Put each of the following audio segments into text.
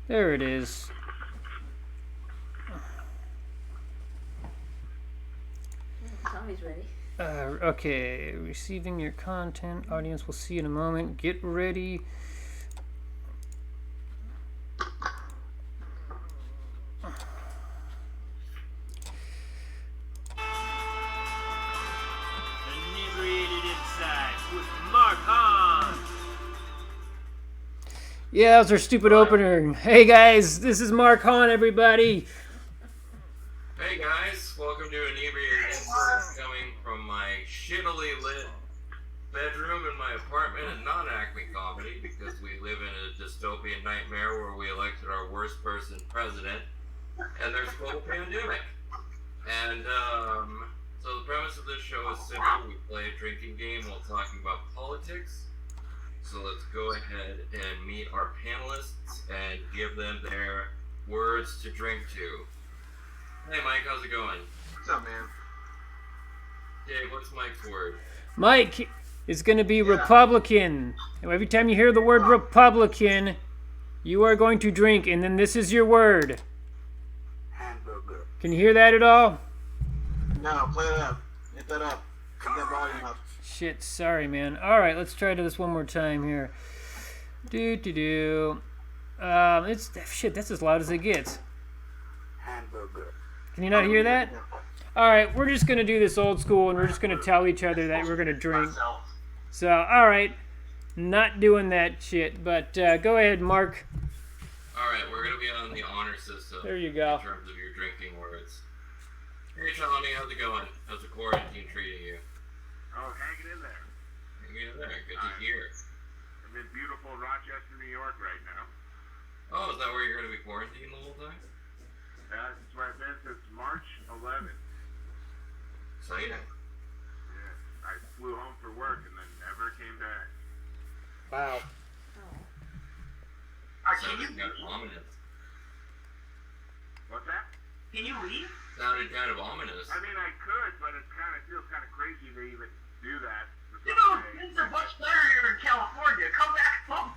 There it is. Tommy's ready. Okay, receiving your content. Audience will see in a moment. Get ready. Inebriated Insights with Mark Hahn. Yeah, that was our stupid opener. Hey guys, this is Mark Hahn, everybody. Hey guys, welcome to Inebriated Insights, coming from my shittily lit bedroom in my apartment and non-Acme Comedy, because we live in a dystopian nightmare where we elected our worst person president and there's a global pandemic. And so the premise of this show is simple. We play a drinking game while talking about politics. So let's go ahead and meet our panelists and give them their words to drink to. Hey Mike, how's it going? What's up, man? Dave, what's Mike's word? Mike is going to be Republican. Every time you hear the word Republican, you are going to drink, and then this is your word. Hamburger. Can you hear that at all? No, play it up. Hit that up. Get that volume up. Shit, sorry, man. All right, let's try this one more time here. It's shit. That's as loud as it gets. Hamburger. Can you not hear that? All right, we're just gonna do this old school, and we're just gonna tell each other that we're gonna drink. So, all right, not doing that shit. But go ahead, Mark. All right, we're gonna be on the honor system. There you go. In terms of your drinking words. Hey, Tommy, how's it going? How's the quarantine treating you? Oh, hanging in there. Hanging in there. Good to hear. I'm in beautiful Rochester, New York right now. Oh, is that where you're gonna be quarantined the whole time? That's where I've been since March 11th. Exciting. Yeah, I flew home for work and then never came back. Wow. Sounded kind of ominous. What's that? Can you leave? Sounded kind of ominous. I mean, I could, but it feels kind of crazy to even do that. You know, things are much better here in California. Come back home.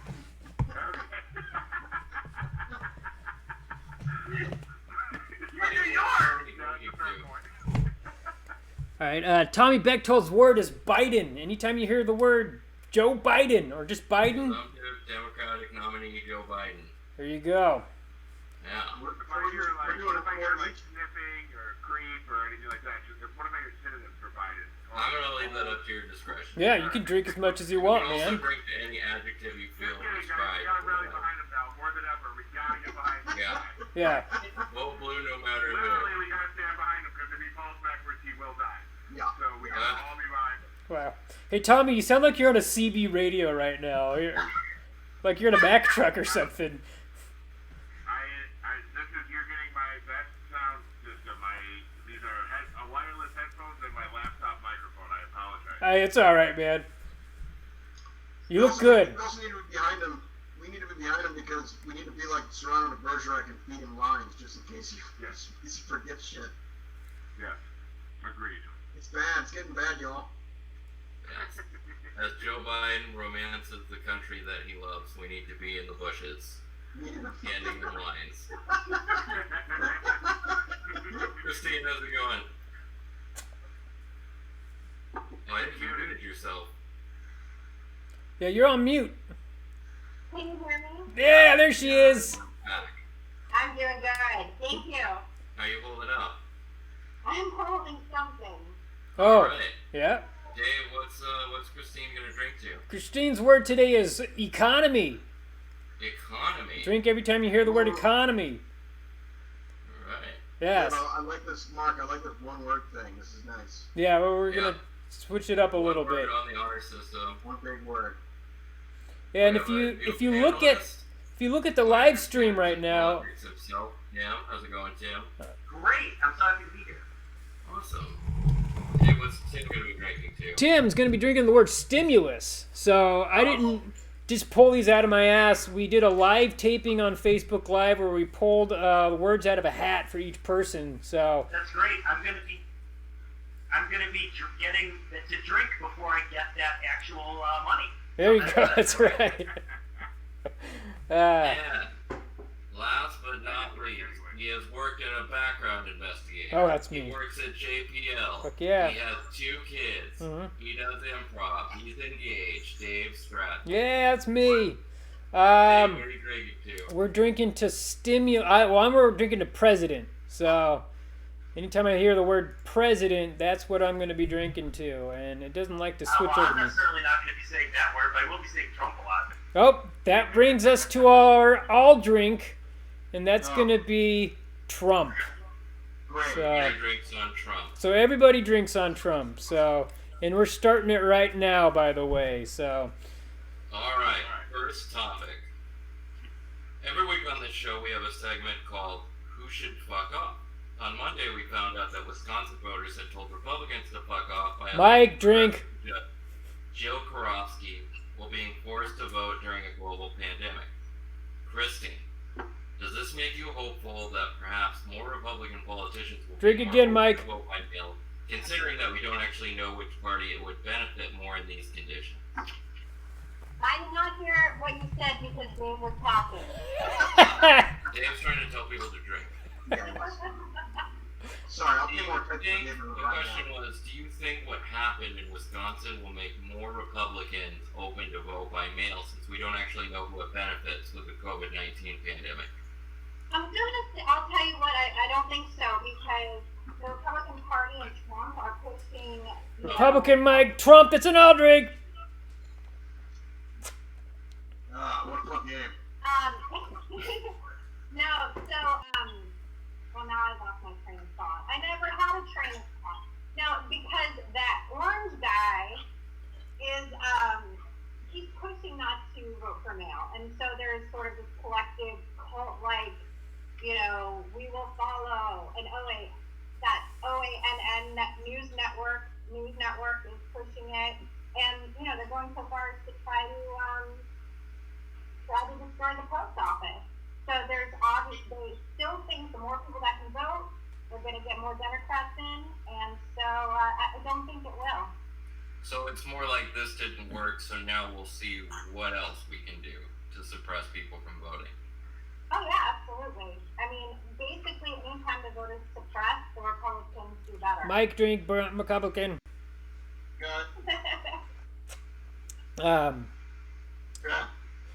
You're in New York. All right, Tommy Bechtold's word is Biden. Anytime you hear the word Joe Biden or just Biden, Presumptive Democratic nominee Joe Biden. there you go. Yeah. If I hear like sniffing or creep or anything like that, what if I hear synonyms for Biden? I'm gonna leave that up to your discretion. Yeah, you can drink as much as you want, You can also man. drink to any adjective you feel Just kidding, guys. described. We gotta rally behind him now, more than ever. We gotta get behind him. Yeah. Yeah. Vote blue no matter Literally, who. we gotta stand behind him because if he falls backwards, he will die. Yeah. So we gotta all be behind him. Wow. Hey, Tommy, you sound like you're on a CB radio right now. Like you're in a Mack truck or something. This is, you're getting my best sound system. These are wireless headphones and my laptop microphone. I apologize. Hey, it's all right, man. You look good. We also need to be behind him. We need to be behind him because we need to be like Serrano to Bergerac and feed him lines just in case he forgets shit. Yes. Agreed. It's bad. It's getting bad, y'all. As Joe Biden romances the country that he loves, we need to be in the bushes, handing them lines. Christine, how's it going? Oh, I think you muted yourself. Yeah, you're on mute. Can you hear me? Yeah, there she is. Back. I'm doing good. Thank you. How you holding up? I'm holding something. Oh, All right. yeah. Dave, what's Christine gonna drink to? Christine's word today is economy. Economy. Drink every time you hear the word economy. All right. Yes. I like this, Mark. I like this one word thing. This is nice. Yeah, well, we're gonna switch it up a little One word bit. on the honor system. One big word. Yeah, and if you look at the live stream right now. Tim, how's it going, Tim? Great. I'm so happy to be here. Awesome. Hey, what's Tim gonna be drinking to? Tim's gonna be drinking the word stimulus. So I didn't just pull these out of my ass. We did a live taping on Facebook Live where we pulled words out of a hat for each person. So That's great. I'm gonna be getting to drink before I get that actual money. there you go. That's right. And He has worked in a background investigator. Oh, that's me. He works at JPL. Fuck yeah. He has 2 kids. Mhm. He does improv. He's engaged. Dave Stratton. Yeah, that's me. Dave, what are you drinking to? We're drinking to stimulate. We're drinking to president. So, anytime I hear the word president, that's what I'm going to be drinking to, and it doesn't like to switch well, over I'm me. necessarily not going to be saying that word, but I will be saying Trump a lot. Oh, that brings us to our all drink, and that's going to be Trump. Great. So, He drinks on Trump. so everybody drinks on Trump. So, and we're starting it right now, by the way. So, All right, first topic. Every week on this show, we have a segment called Who Should Fuck Off? On Monday, we found out that Wisconsin voters had told Republicans to fuck off by Mike, drink. Jill Karofsky while being forced to vote during a global pandemic. Christine, does this make you hopeful that perhaps more Republican politicians will Drink be more again, willing Mike. to vote by mail, considering that we don't actually know which party it would benefit more in these conditions? I did not hear what you said because Dave was talking. Dave's trying to tell people to drink. Sorry, I'll Do be you more attention think, to the it right question now. was, do you think what happened in Wisconsin will make more Republicans open to vote by mail since we don't actually know who it benefits with the COVID-19 pandemic? I'll tell you what, I don't think so because the Republican Party and Trump are pushing. Republican Mike, Trump, that's an all drink. What a fun game. No, so, well, now I lost my train of thought. I never had a train of thought. No, because that orange guy is, he's pushing not to vote for mail. And so there's sort of this collective cult, like, you know, we will follow. And that OANN news network is pushing it. And, you know, they're going so far as to try to destroy the post office. So there's obviously still think the more people that can vote, we're going to get more Democrats in, and so I don't think it will. So it's more like this didn't work, so now we'll see what else we can do to suppress people from voting. Oh yeah, absolutely. I mean, basically, anytime the vote is suppressed, the Republicans do better. Mike, drink, Republican. Good. Good.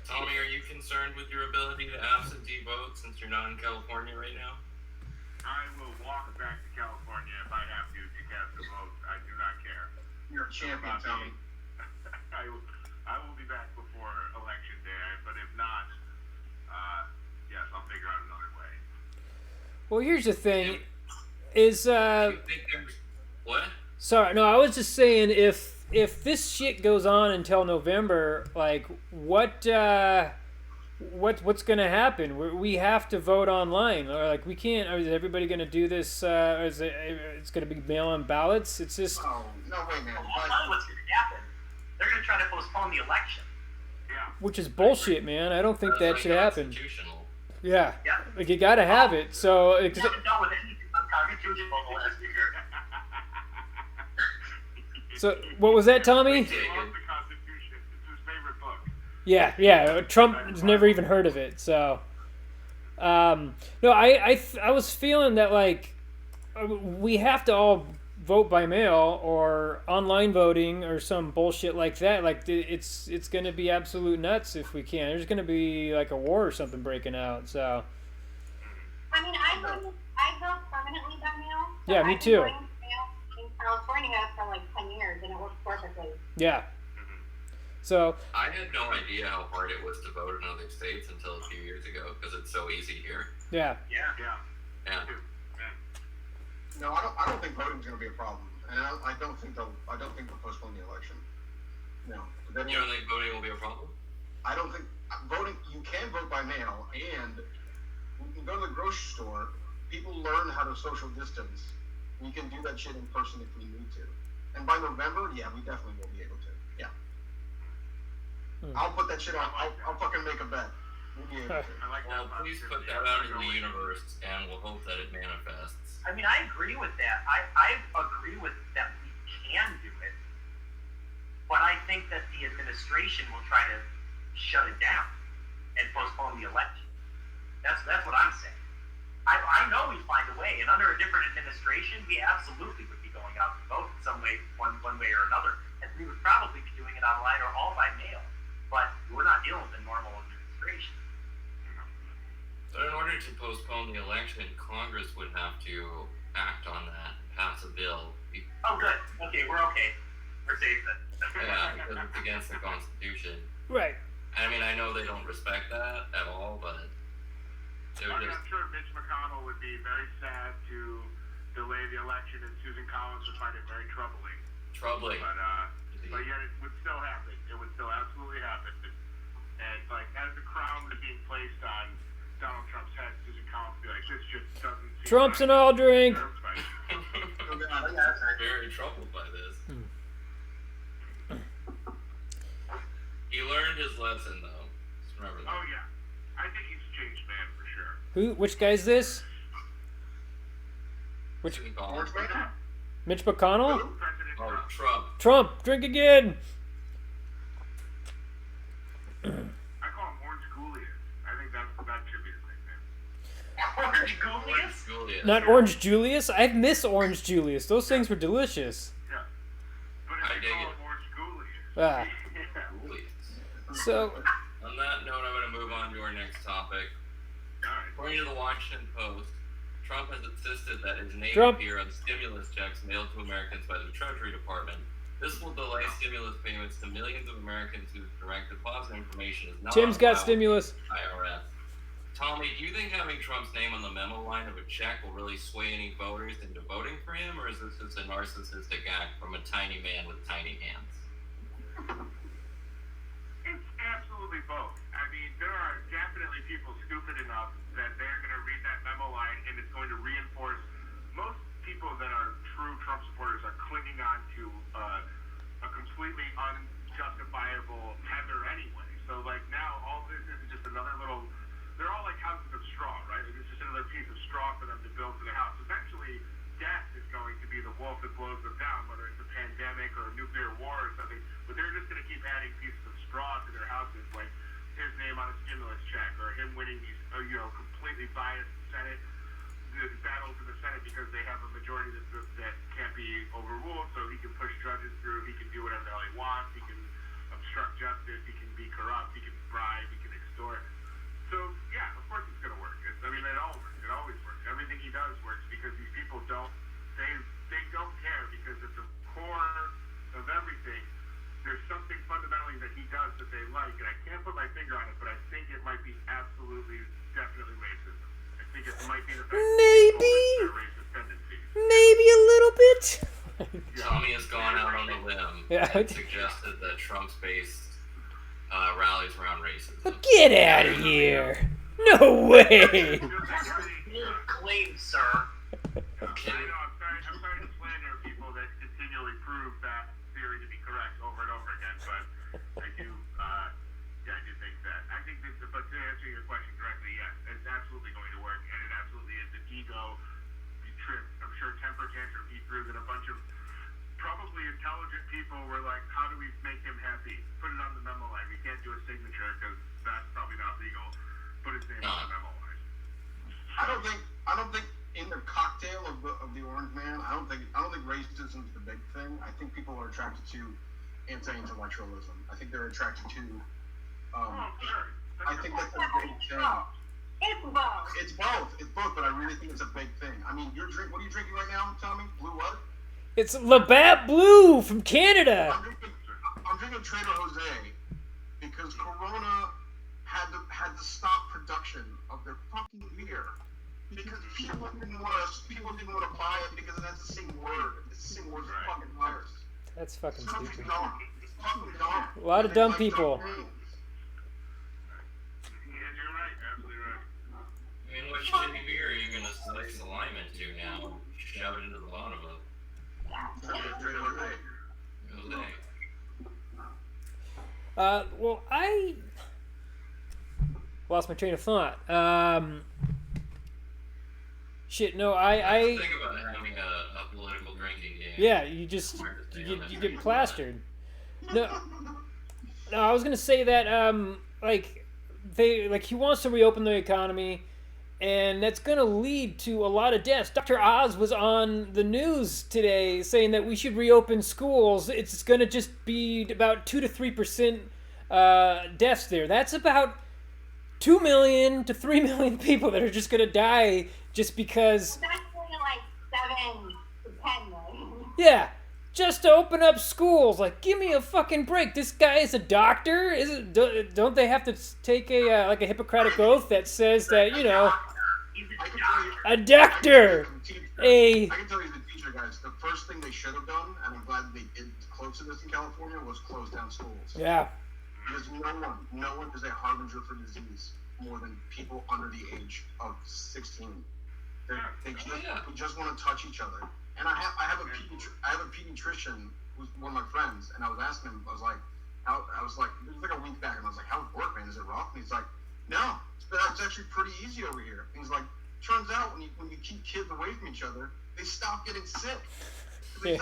Tommy, are you concerned with your ability to absentee vote since you're not in California right now? I will walk back to California if I have to cast a vote. I do not care. You're a champion, Tommy. I will be back before election day, but if not, yes, I'll figure out another way. Well, here's the thing. Is Do you think there's... What? sorry, no, I was just saying if this shit goes on until November, like what's gonna happen? We have to vote online, or like we can't. Is everybody gonna do this? It's gonna be mail-in ballots? It's just Oh, no way, man. I'll tell you what's going to happen. They're going to try to postpone the election. Yeah. which is bullshit, man. I don't think that should happen. Unconstitutional. Yeah, Yeah. like you gotta have it. So We haven't dealt with anything unconstitutional in the last year. so what was that, Tommy? He loves the Constitution. It's his favorite book. Yeah. Trump has never even heard of it. So, no, I was feeling that like we have to all vote by mail or online voting or some bullshit like that. Like it's gonna be absolute nuts if we can't. There's gonna be like a war or something breaking out. So I mean, I vote permanently by mail. So Yeah, me I've been too. voting by mail in California for like 10 years, and it works perfectly. yeah. So I had no idea how hard it was to vote in other states until a few years ago because it's so easy here. yeah. Yeah. Yeah. No, I don't think voting's going to be a problem, and I don't think they'll postpone the election. No. Then, You don't think voting will be a problem? I don't think voting. You can vote by mail, and you can go to the grocery store. People learn how to social distance. We can do that shit in person if we need to. And by November, yeah, we definitely will be able to. Yeah. I'll put that shit on. I'll fucking make a bet. We'll be able to. I like Well, that. please put that out into the universe, and we'll hope that it manifests. I mean, I agree with that. I agree with that we can do it. But I think that the administration will try to shut it down and postpone the election. That's what I'm saying. I a different administration, we absolutely would be going out to vote in some way, one way or another, and we would probably be doing it online or all by mail. But we're not dealing with a normal administration. But in order to postpone the election, Congress would have to act on that, pass a bill. Oh, good. Okay, we're okay. We're safe then. Yeah, because it's against the Constitution. Right. I mean, I know they don't respect that at all, but it would just... I'm sure Mitch McConnell would be very sad to delay the election, and Susan Collins would find it very troubling. Troubling. But yet it would still happen. It would still absolutely happen. And like as the crown was being placed on Donald Trump's head, Susan Collins would be like, "This just doesn't." Trump's an all drink. Very troubled by this. He learned his lesson, though. Just remember that. Oh yeah, I think he's a changed man for sure. Who? Which guy's this? Which? Susan Collins. Mitch McConnell? President Oh, Trump. Trump. Trump, drink again. I call him Orange Julius. I think that should be his nickname. Orange Julius? Julius. Not Orange Julius. I miss Orange Julius. Those things were delicious. Yeah. But if I you dig call it. him Orange Julius. Ah. Yeah. Julius. So, On that note, I'm going to move on to our next topic. Alright. According to the Washington Post, Trump has insisted that his name Trump. appear on stimulus checks mailed to Americans by the Treasury Department. This will delay stimulus payments to millions of Americans whose direct deposit information is not Tim's on got file with stimulus. the IRS. Tommy, do you think having Trump's name on the memo line of a check will really sway any voters into voting for him, or is this just a narcissistic act from a tiny man with tiny hands? It's absolutely both. I mean, there are definitely people stupid enough that they're going to read that memo line and it's going to reinforce. Most people that are true Trump supporters are clinging on to a completely unjustifiable tether anyway. So, like, now all this is just another little. They're all like houses of straw, right? Like, it's just another piece of straw for them to build to the house. Eventually, death is going to be the wolf that blows them down, whether it's a pandemic or a nuclear war or something. But they're just going to keep adding pieces of straw to their houses, like his name on a stimulus check, or him winning these, completely biased Senate battles in the Senate because they have a majority that can't be overruled. So he can push judges through. He can do whatever the hell he wants. He can obstruct justice. He can be corrupt. He can bribe. He can extort. So yeah, of course it's going to work. It all works. It always works. Everything he does works because these people don't. They don't care because at the core of everything, there's something fundamentally that he does that they like, and I can't put my finger on it, but I think it might be absolutely, definitely racism. I think it might be the fact Maybe. that their racist tendencies. maybe a little bit. Tommy has gone out on a limb Yeah. and suggested that Trump's base rallies around racism. Get out of here. No way. Bold claim, sir. I know, I'm sorry to slander people that continually prove that theory to be correct over and over again, but I do think that. I think that, but to answer your question directly, yes, it's absolutely going to work, and it absolutely is an ego trip. I'm sure temper tantrum he threw that a bunch of probably intelligent people were like, how do we make him happy? Put it on the memo line. We can't do a signature because that's probably not legal. Put his name on the memo line. I don't think in the cocktail of the Orange Man, I don't think racism is the big thing. I think people are attracted to anti-intellectualism. I think they're attracted to. Sure. I think that's a big thing. It's both. It's both, but I really think it's a big thing. I mean, what are you drinking right now, Tommy? Blue what? It's Labatt Blue from Canada. I'm drinking Trader Jose because Corona had to stop production of their fucking beer because people didn't want to buy it because it has the same word. It's the same word as the fucking virus. That's fucking It's fucking stupid. dumb. It's fucking dumb. A lot of dumb Like, people. Yeah, you're right. Absolutely right. I mean, what shitty beer are you going to slice the lime into now? Shove it into the bottom of it. Trader Jose. Jose. Well, I lost my train of thought. Shit, no, That's I the thing about having a political drinking game. yeah, you get plastered. No, I was gonna say that he wants to reopen the economy, and that's going to lead to a lot of deaths. Dr. Oz was on the news today saying that we should reopen schools. It's going to just be about 2 to 3% deaths there. That's about 2 million to 3 million people that are just going to die just because. That's only like 7 to 10 million. Yeah, just to open up schools. Like, give me a fucking break. This guy is a doctor. Don't they have to take a like a Hippocratic oath that says that, you know, a doctor, I can tell you the teacher guys, the first thing they should have done, and I'm glad they did close to this in California, was close down schools. Yeah. Because no one is a harbinger for disease more than people under the age of 16. They just want to touch each other. And I have a pediatrician who's one of my friends, and I was asking him, it was like a week back, and I was like, how's work, man? Is it rough? And he's like, no, it's actually pretty easy over here. And he's like, turns out when you keep kids away from each other, they stop getting sick. Yeah.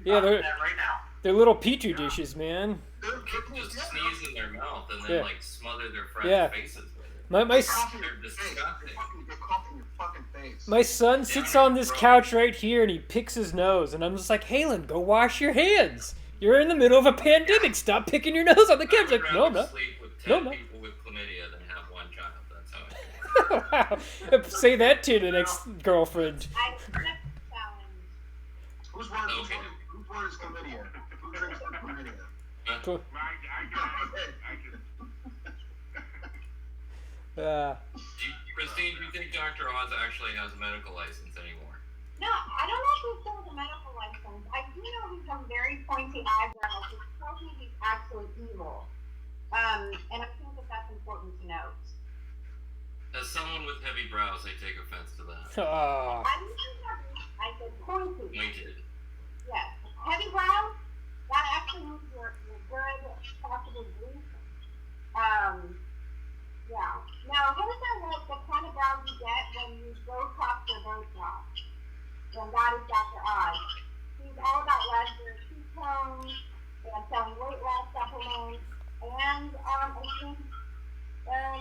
Yeah, they're right now. They're little petri dishes, man. People just sneeze in their mouth and then like smother their friends' Yeah. faces with it. My They're disgusting. They cough in your fucking face. My son sits on this couch right here and he picks his nose, and I'm just like, Halen, go wash your hands. You're in the middle of a pandemic. Stop picking your nose on the couch. Like, no, no. Sleep with 10 people with chlamydia than have one child. That's how I Wow. Say that to the next girlfriend. I accept the challenge. Whose word is chlamydia? Who drinks chlamydia? Cool. I got it. Christine, do you think Dr. Oz actually has a medical license anymore? No, I don't know if he still has a medical license. I do know he's got very pointy eyebrows, which tells me he's actually evil. And I think that's important to note. As someone with heavy brows, I take offense to that. Oh. I didn't say heavy, I said pointy. Pointed. Yes. Heavy brows, that actually means you're good, possible grief. Yeah. Now, his are like the kind of brows you get when you go across your Botox. And that is Dr. Oz. He's all about lesser ketones and selling weight loss supplements, and I think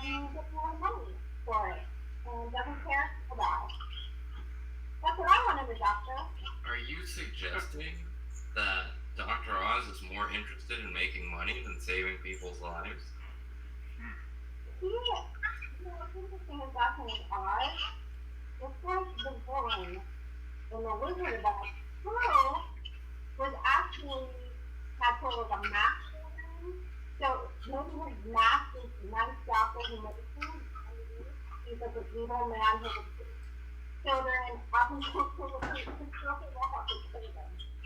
you get more money for it, and doesn't care about it. That's what I want in a doctor. Are you suggesting that Dr. Oz is more interested in making money than saving people's lives? What's interesting is Dr. Oz, it's like the villain in the Wizard of Oz. Who was actually had sort of a mask on. So maybe his mask is nice doctor who makes food. He's like an evil man who has children up until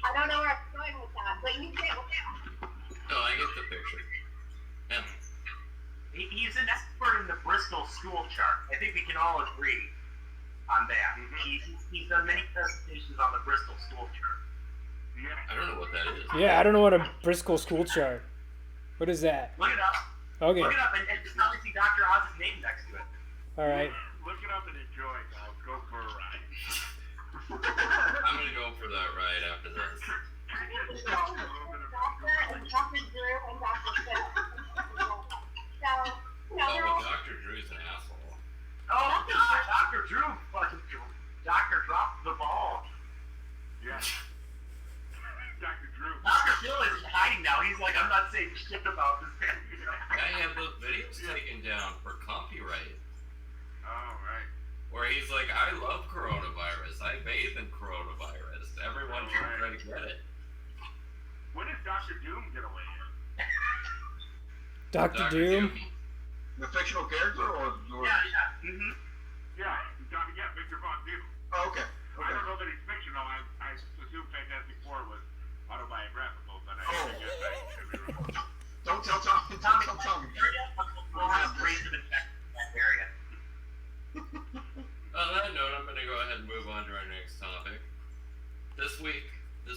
I don't know where I'm going with that, but you get it. No, I get the picture. Yeah. He's an expert in the Bristol stool chart. I think we can all agree on that. He's done many presentations on the Bristol stool chart. Yeah. I don't know what that is. Yeah, I don't know what a Bristol school chart. What is that? Look it up. Okay. Look it up and just not see Dr. Oz's name next to it. All right. Look it up and enjoy, guys. Go for a ride. I'm gonna go for that ride after this. Doctor and Dr. Drew and Dr. Phil. So, they're all. Dr. Drew's an asshole. Oh, God, Dr. Drew fucking Doctor dropped the ball. Yeah. Dr. Drew. Dr. Phil is hiding now. He's like, I'm not saying shit about this man. I have those videos taken down for copyright. Oh, right. Where he's like, I love coronavirus. I bathe in coronavirus. Everyone should try to get it. When does Dr. Doom get away? Dr. Doom. The fictional character or your... Yeah. Mm-hmm. Yeah, Victor Von Doom. Oh, okay. I don't know that he's fictional. I assume Fantastic Four was autobiographical, but I guess I could be wrong. Don't tell Tom. Don't tell Tom. We'll have race of infection in that area. On that note, I'm going to go ahead and move on to our next topic. This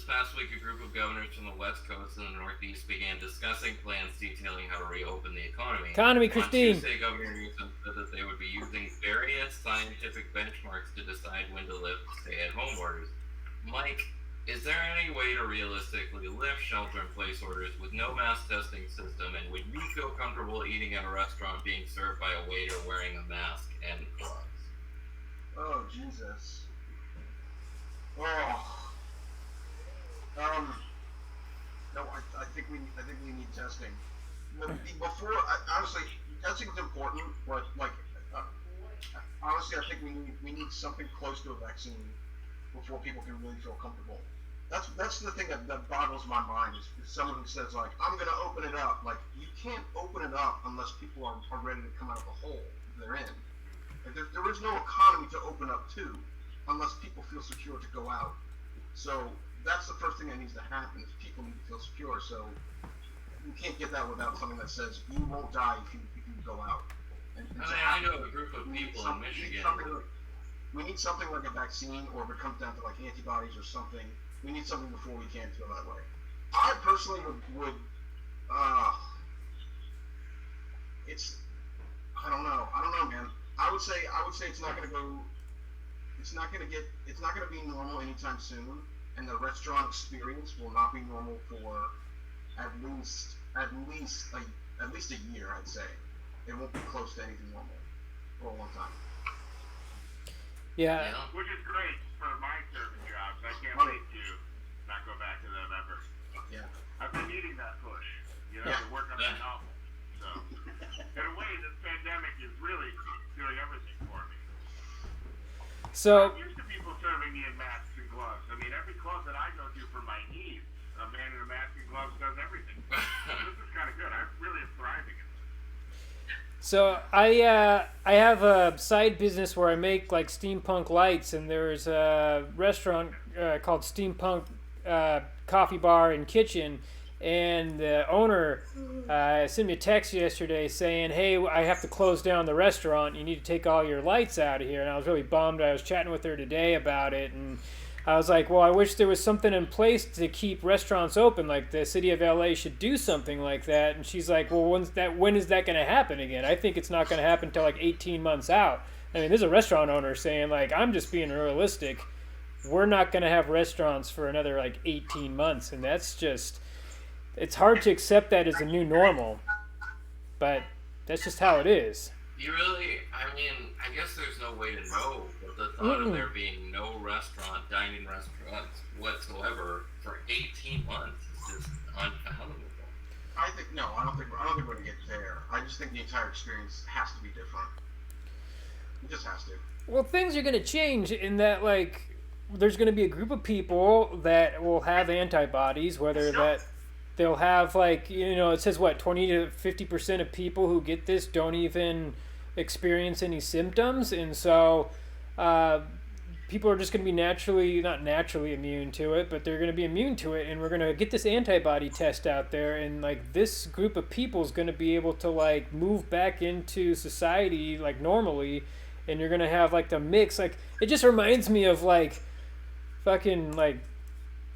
past week, a group of governors from the West Coast and the Northeast began discussing plans detailing how to reopen the economy. Christine. On Tuesday, Governor Newsom said that they would be using various scientific benchmarks to decide when to lift stay-at-home orders. Mike, is there any way to realistically lift shelter-in-place orders with no mass testing system, and would you feel comfortable eating at a restaurant being served by a waiter wearing a mask and Jesus. Oh. No, I think we need testing. Before, honestly, testing's important, but like, honestly, I think we need something close to a vaccine before people can really feel comfortable. That's the thing that boggles my mind is someone who says like, I'm gonna open it up. Like, you can't open it up unless people are ready to come out of the hole they're in. Like, there is no economy to open up to unless people feel secure to go out. So that's the first thing that needs to happen is people need to feel secure. So you can't get that without something that says you won't die if you go out. And I know a group of people in Michigan. We need something like a vaccine, or if it comes down to like antibodies or something, we need something before we can feel that way. I personally would I don't know, man. I would say it's not gonna be normal anytime soon, and the restaurant experience will not be normal for at least a year, I'd say. It won't be close to anything normal for a long time. Yeah. Which is great for my service jobs. I can't wait to not go back to them ever. Yeah. I've been needing that push, to work on that novel. So, in a way, this pandemic is really doing everything for me. So. I'm used to people serving me in masks and gloves. I mean, every club that I go to for my needs, a man in a mask and gloves does everything. So this is kind of good. I really am thriving in this. So I have a side business where I make like steampunk lights, and there's a restaurant called Steampunk Coffee Bar and Kitchen, and the owner sent me a text yesterday saying, "Hey, I have to close down the restaurant. You need to take all your lights out of here." And I was really bummed. I was chatting with her today about it, and I was like, well, I wish there was something in place to keep restaurants open. Like the city of LA should do something like that. And she's like, well, when is that going to happen again? I think it's not going to happen until like 18 months out. I mean, there's a restaurant owner saying like, I'm just being realistic. We're not going to have restaurants for another like 18 months. And that's just, it's hard to accept that as a new normal. But that's just how it is. You really, I mean, I guess there's no way to know, but the thought of there being no dining restaurants whatsoever for 18 months is just unfathomable. I don't think we're gonna get there. I just think the entire experience has to be different. It just has to. Well, things are going to change in that, like, there's going to be a group of people that will have antibodies, whether that they'll have, like, it says, 20 to 50% of people who get this don't even experience any symptoms, and so people are just going to be not naturally immune to it, but they're going to be immune to it, and we're going to get this antibody test out there, and like this group of people is going to be able to like move back into society like normally, and you're going to have like the mix. Like, it just reminds me of like fucking like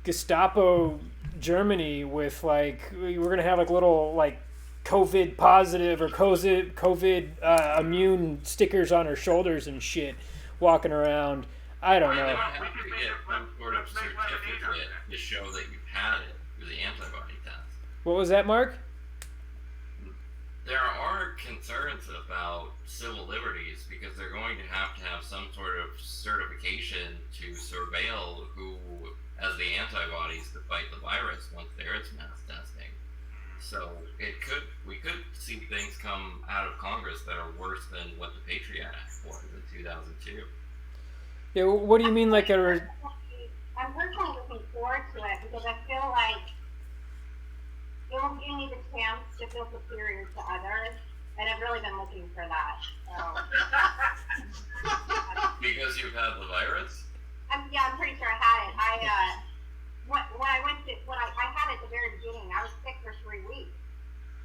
Gestapo Germany with like, we're going to have like little like COVID positive or COVID immune stickers on her shoulders and shit walking around. I don't know. You have to get some sort of certificate to show that you've had it through the antibody test. What was that, Mark? There are concerns about civil liberties because they're going to have some sort of certification to surveil who has the antibodies to fight the virus once there is mass testing. So we could see things come out of Congress that are worse than what the Patriot Act was in 2002. Yeah, what do you mean, like I'm personally looking forward to it because I feel like it will give me the chance to feel superior to others, and I've really been looking for that. So. Because you've had the virus? I'm pretty sure I had it. When I had it at the very beginning, I was sick for 3 weeks.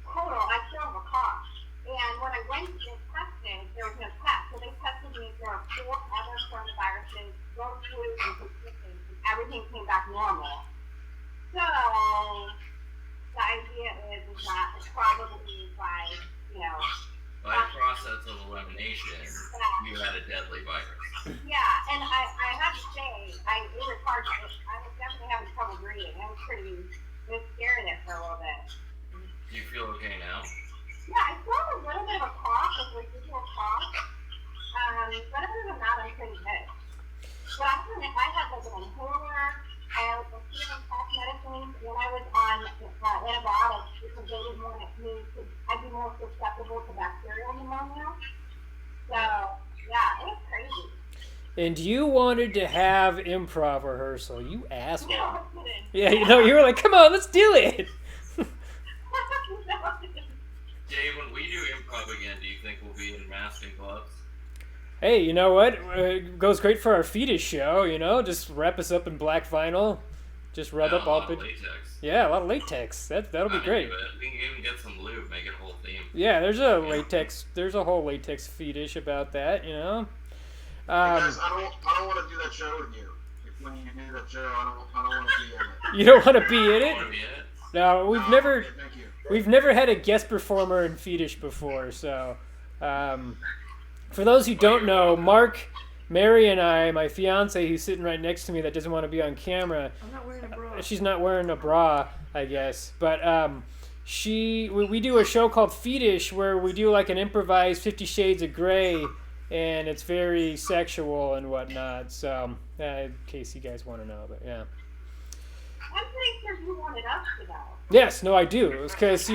Total, I still have a cough. And when I went to get tested, there was no test. So they tested me for 4 other coronaviruses, both flu and persistent, and everything came back normal. So the idea is that it's probably by process of elimination, you had a deadly virus. Yeah, and I have to say, it was hard. I was definitely having trouble breathing. It was scary there for a little bit. Do you feel okay now? Yeah, I still have a little bit of a cough, a residual cough. But other than that, I'm pretty good. But I had like an inhaler. I was feeling past medicines when I was on antibiotics because they didn't want me to. I'd be more susceptible to bacterial pneumonia. So yeah, it was crazy. And you wanted to have improv rehearsal, you asshole. No, I didn't. Yeah, you were like, come on, let's do it. No, I didn't. Dave, when we do improv again, do you think we'll be in masks and gloves? Hey, you know what? It goes great for our fetus show, just wrap us up in black vinyl. Just rub up a all lot of latex. Yeah, a lot of latex. That'll be great. We can even get some lube, make it a whole theme. Yeah, there's a whole latex fetish about that, Hey guys, I don't want to do that show with you. When you do that show, I don't want to be in it. You don't want to be in it? Want to be in it? No, Okay, thank you. we've never had a guest performer in fetish before, so for those who don't know, Mark, Mary, and I, my fiance who's sitting right next to me that doesn't want to be on camera, I'm not wearing a bra. she's not wearing a bra, I guess, but we do a show called Fetish where we do like an improvised 50 Shades of Grey, and it's very sexual and whatnot, so in case you guys want to know, but yeah. I'm pretty sure you wanted us to know. Yes, no, I do. It was because,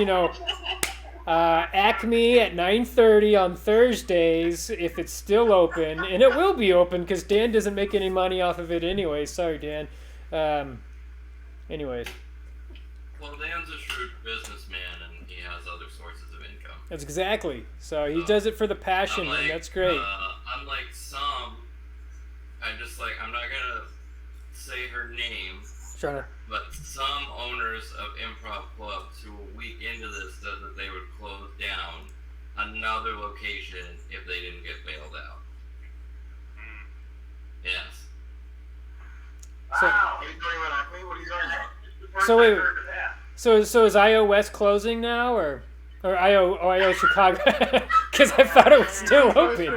Acme at 9:30 on Thursdays, if it's still open, and it will be open because Dan doesn't make any money off of it anyway. Sorry, Dan. Anyways. Well, Dan's a shrewd businessman, and he has other sources of income. That's exactly. So he does it for the passion, and that's great. Unlike some, I'm not going to say her name, but some owners of improv clubs who a week into this said that they would close down another location if they didn't get bailed out. Yes. Wow. What are you talking about, Acme? What are you talking about? So wait, so is IO West closing now, or IO Chicago? Because I thought it was still open.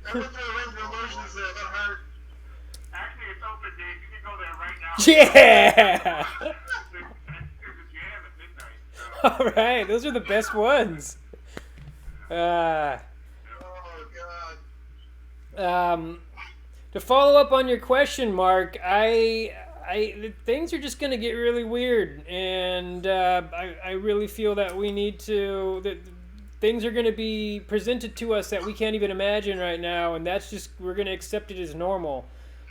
I went through a range of emotions there. That hurt. Actually, it's open, Dave. You can go there right now. Yeah. There's a jam at midnight. So. All right, those are the best ones. Oh, God. To follow up on your question, Mark, things are just going to get really weird, and I really feel that we need to. That things are going to be presented to us that we can't even imagine right now, and that's just we're going to accept it as normal.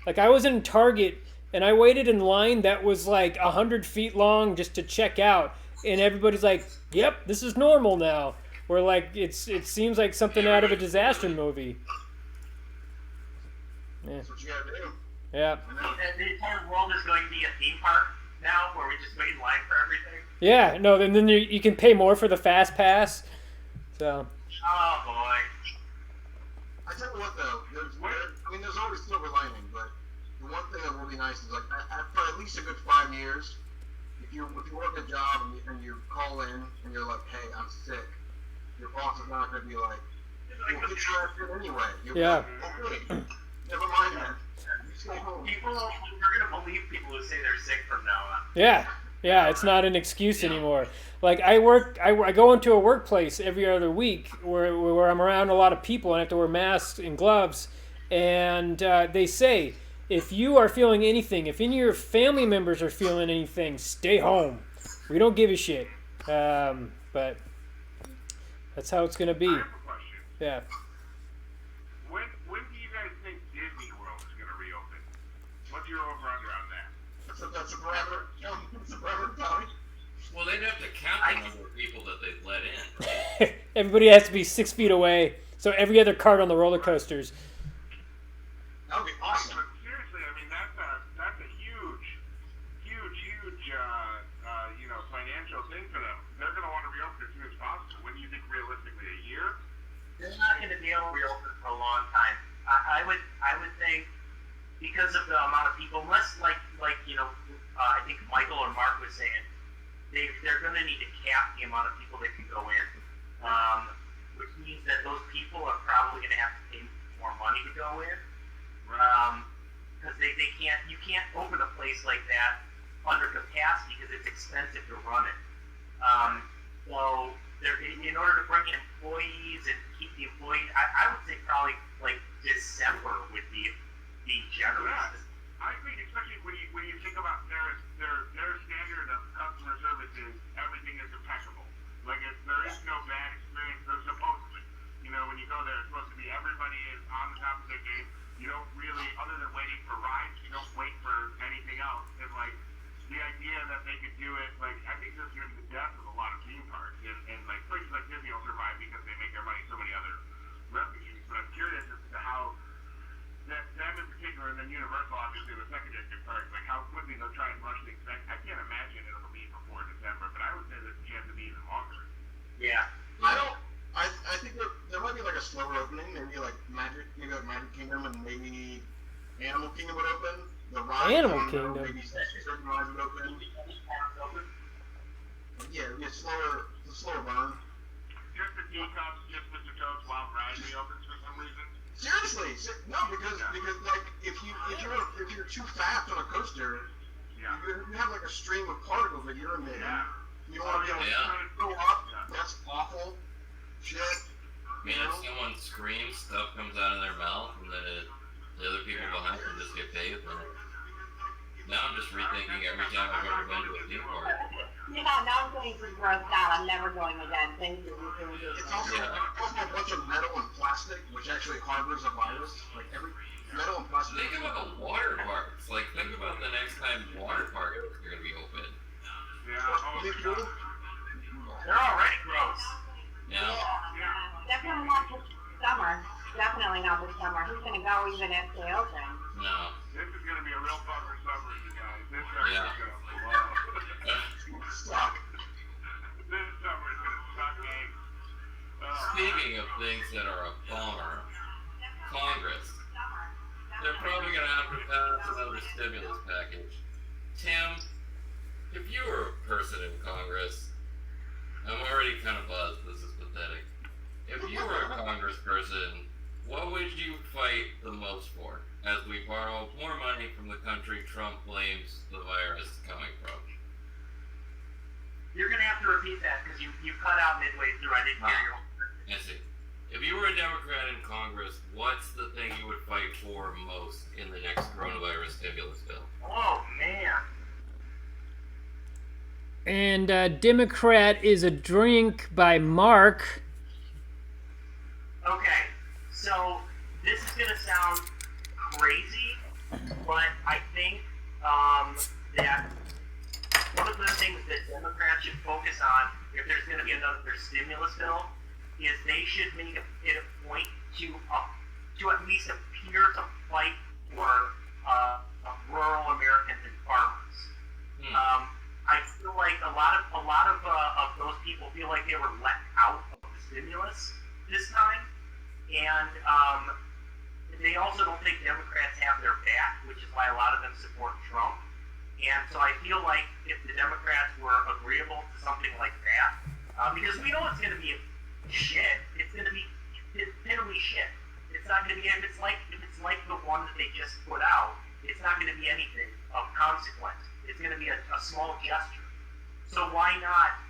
Like I was in Target and I waited in line that was like 100 feet long just to check out, and everybody's like, "Yep, this is normal now." Where like it seems like something out of a disaster movie. Yeah. That's what you gotta do. Yeah. The entire world is going to be a theme park now, where we just wait in line for everything. Yeah. No. Then you can pay more for the fast pass. So. Oh boy. I tell you what though, there's always silver lining, but the one thing that will be nice is like after at least a good 5 years, if you work a job and you call in and you're like, hey, I'm sick, your boss is not going to be like, we'll get you out here anyway. You'll be like, okay, never mind that. You stay home. We're going to believe people who say they're sick from now on. Yeah. Yeah. It's not an excuse anymore. Like I go into a workplace every other week where I'm around a lot of people and I have to wear masks and gloves, and they say, if you are feeling anything, if any of your family members are feeling anything, stay home. We don't give a shit. But that's how it's gonna be. I have a question. Yeah. When do you guys think Disney World is going to reopen? What's your over-under on that? That's a forever. It's a forever time. Well, they'd have to count the number of people that they've let in. Everybody has to be 6 feet away. So every other cart on the roller coasters. That would be awesome. But seriously, I mean, that's a huge, financial thing for them. They're going to want to reopen as soon as possible. When do you think realistically? A year? They're not going to be able to reopen for a long time. I would think because of the amount of people, unless I think Michael or Mark was saying, they're going to need to cap the amount of people that can go in, which means that those people are probably going to have to pay more money to go in, because you can't open a place like that under capacity because it's expensive to run it. So in order to bring in employees and keep Yeah. I think there might be like a slower opening, maybe like Magic Kingdom and maybe Animal Kingdom would open. The rides Animal on there, Kingdom? maybe certain rides would open. Yeah, it'd be a slower burn. Just the teacups, just Mr. Toad's Wild Ride reopens for some reason. Seriously, no, because like if you're too fast on a coaster, Yeah. you have like a stream of particles that you're emitting. Yeah. You want to go up? That's awful. Shit. I mean, if someone screams, stuff comes out of their mouth, and then the other people behind them just get paid. Now I'm just rethinking every time I've ever been to a theme park. Yeah, now I'm getting grossed out. I'm never going again. Thank you. It's also a bunch of metal and plastic, which actually harbors a virus. Like every metal and plastic. Think about the water parks. Like, think about the next time water parks are going to be open. Yeah. They're already gross. Yeah. Definitely not this summer. Definitely not this summer. Who's going to go even if they open? No. This is going to be a real bummer summer, you guys. This summer Yeah. is going to blow. Suck. This summer is going to suck eggs. Speaking of things that are a bummer, Congress. They're probably going to have to pass another stimulus package. Tim, if you were a person in Congress, I'm already kind of buzzed. This is pathetic. If you were a congressperson, what would you fight the most for as we borrow more money from the country Trump blames the virus coming from? You're going to have to repeat that because you cut out midway through. I didn't hear you. I see. If you were a Democrat in Congress, what's the thing you would fight for most in the next coronavirus stimulus bill? Oh, man. And Democrat is a drink by Mark. Okay, so this is going to sound crazy, but I think that one of the things that Democrats should focus on if there's going to be another stimulus bill is they should make it a point to at least appear to fight for rural Americans and farmers. I feel like a lot of those people feel like they were let out of the stimulus this time, and they also don't think Democrats have their back, which is why a lot of them support Trump. And so I feel like if the Democrats were agreeable to something like that, because we know it's going to be shit, it's going to be epitome shit. It's not going to be if it's like the one that they just put out. It's not going to be anything of consequence. It's going to be a small gesture. So why not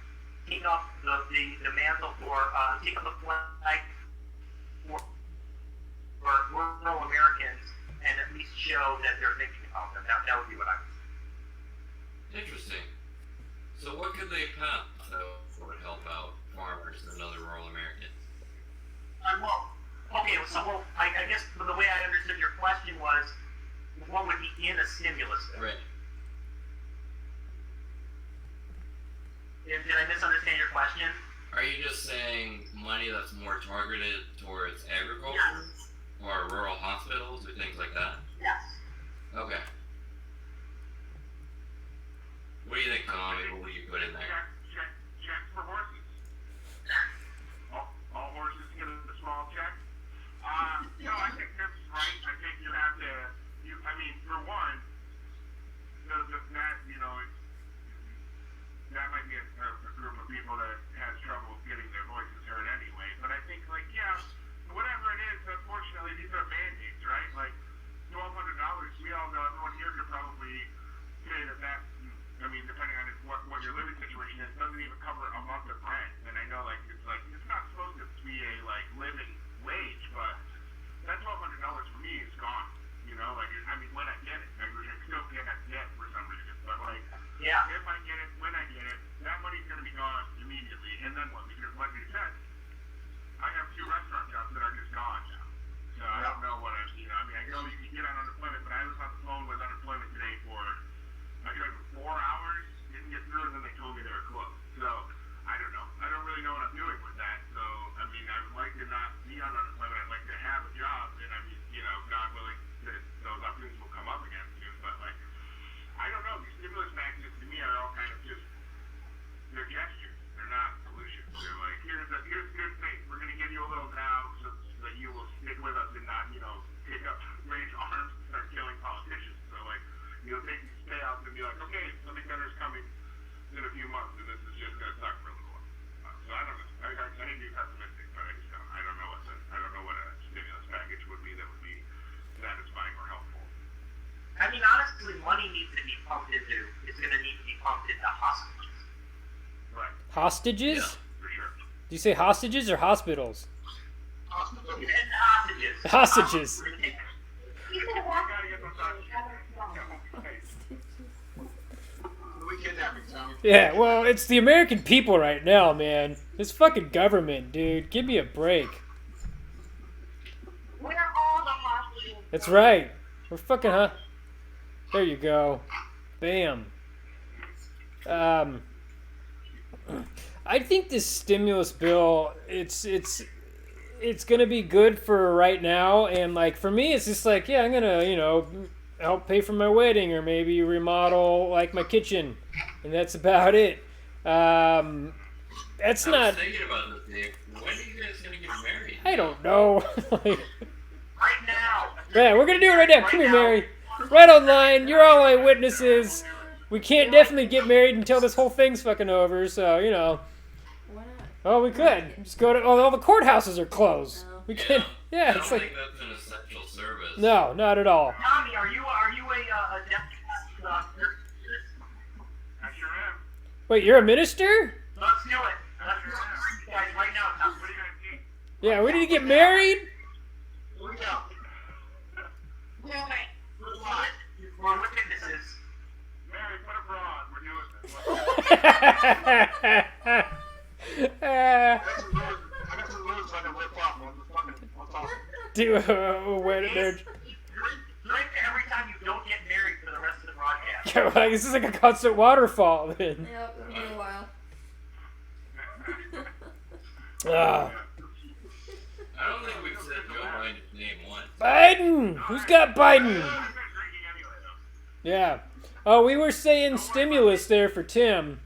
take up the mantle for take up the flag for rural Americans and at least show that they're thinking about them. That would be what I would say. Interesting. So what could they pass that would help out farmers and other rural Americans? I guess the way I understood your question was, what would be in a stimulus bill? Right. Did I misunderstand your question? Are you just saying money that's more targeted towards agriculture? Yes. Or rural hospitals or things like that? Yes. Okay. What do you think, Tommy? What would you put in there? Check for horses. All horses get a small check. No, I think that's right. I think you have to. For one, that might be a group of people that has trouble getting their voices heard anyway. But I think, Hostages? Yeah. for sure. Do you say hostages or hospitals? Hospital. And hostages. Hostages. He said You what? gotta get those hostages. We kidnapping, Tommy. Yeah, well, it's the American people right now, man. This fucking government, dude. Give me a break. We're all the hostages. That's right. We're fucking There you go. Bam. I think this stimulus bill, it's gonna be good for right now, and like for me, it's just like, yeah, I'm gonna help pay for my wedding or maybe remodel like my kitchen, and that's about it. That's I not. was thinking about this, Dave. When are you guys gonna get married? I don't know. Like, Right now. yeah, we're gonna do it right now. Come here, Mary. Right online. You're all eyewitnesses. We can't definitely get married until this whole thing's fucking over. So Why not? oh, we could just go to. Oh, all the courthouses are closed. No. We can't. Yeah, I don't it's like think that's an essential service. no, not at all. Tommy, are you a deputy? I sure am. Wait, you're a minister? Let's do it. Let's do it, guys, right now. Tommy. What are you gonna eat? Yeah, we need to get married. Look out. Do it. We're witnesses. Mary, put a bra on. We're doing this. I got some rules I can rip off, man. What's awesome? Do wait there. Drink every time you don't get married for the rest of the broadcast. Like, this is like a constant waterfall. Then. Yep, it'll be a while. Ah, I don't think we've said Joe Biden's name once. Biden. Who's got Biden? I've been drinking anyway, though. Yeah. Oh, we were saying stimulus there for Tim.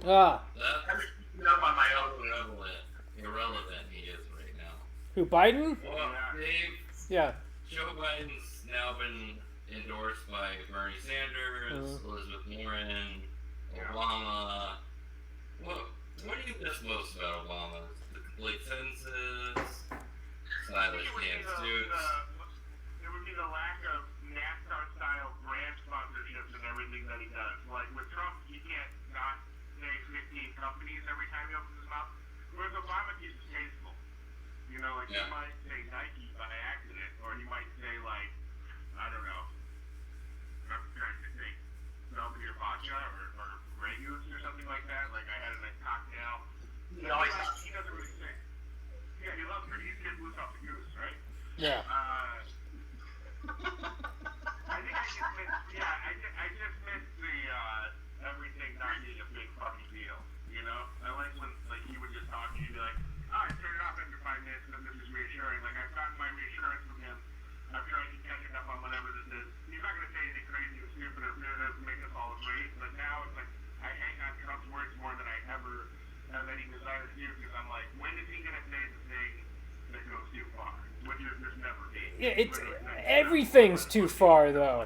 Ah, That's Up on my how own. irrelevant he is right now. who Biden? Well, Dave, Yeah. Joe Biden's now been endorsed by Bernie Sanders, Elizabeth Warren, Obama. What do you miss most about Obama? The complete sentences, stylish damn suits. It would be the lack of NASCAR-style brand sponsorships and everything that he does. Like with Trump, he can't not say 15 companies every time he opens his mouth. Whereas Obama keeps it tasteful. You know, like Yeah. he might say Nike by accident, or he might say like, I don't know, I'm trying to think, Belvedere vodka or Grey Goose or something like that. Like I had a nice cocktail. He always He doesn't really sing. Yeah, he loves her. He's getting loose off the goose, right? Yeah. I think I just miss, I just miss the everything not being a big fucking deal. You know, I like when like he would just talk and you'd be like, all right, turn it off after 5 minutes, and this is reassuring. Like I've gotten my reassurance from him. I'm trying to catch up on whatever this is. He's not gonna say anything crazy or stupid or make us all agree. But now it's like I hang on Trump's words more than I ever have any desire to do because I'm like, when is he gonna say the thing that goes too far? Which is there's never been. Yeah, it's everything's too far though.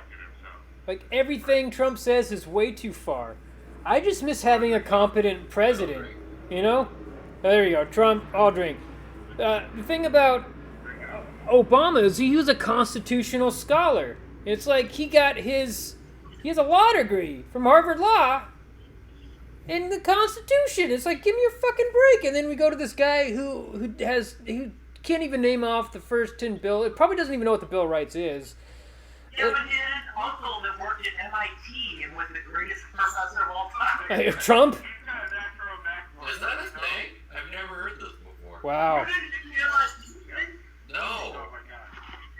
Like everything Trump says is way too far. I just miss having a competent president. You know? There you go, Trump. I'll drink. The thing about Obama is he was a constitutional scholar. It's like he has a law degree from Harvard Law in the Constitution. It's like, give me a fucking break. And then we go to this guy who can't even name off the first 10 bill. It probably doesn't even know what the Bill of Rights is. Yeah, but he had an uncle that worked at MIT and was the greatest professor of all time. Trump? He's got a natural backbone. Is that a thing? I've never heard this before. Wow. You didn't realize this thing? No. Oh my god,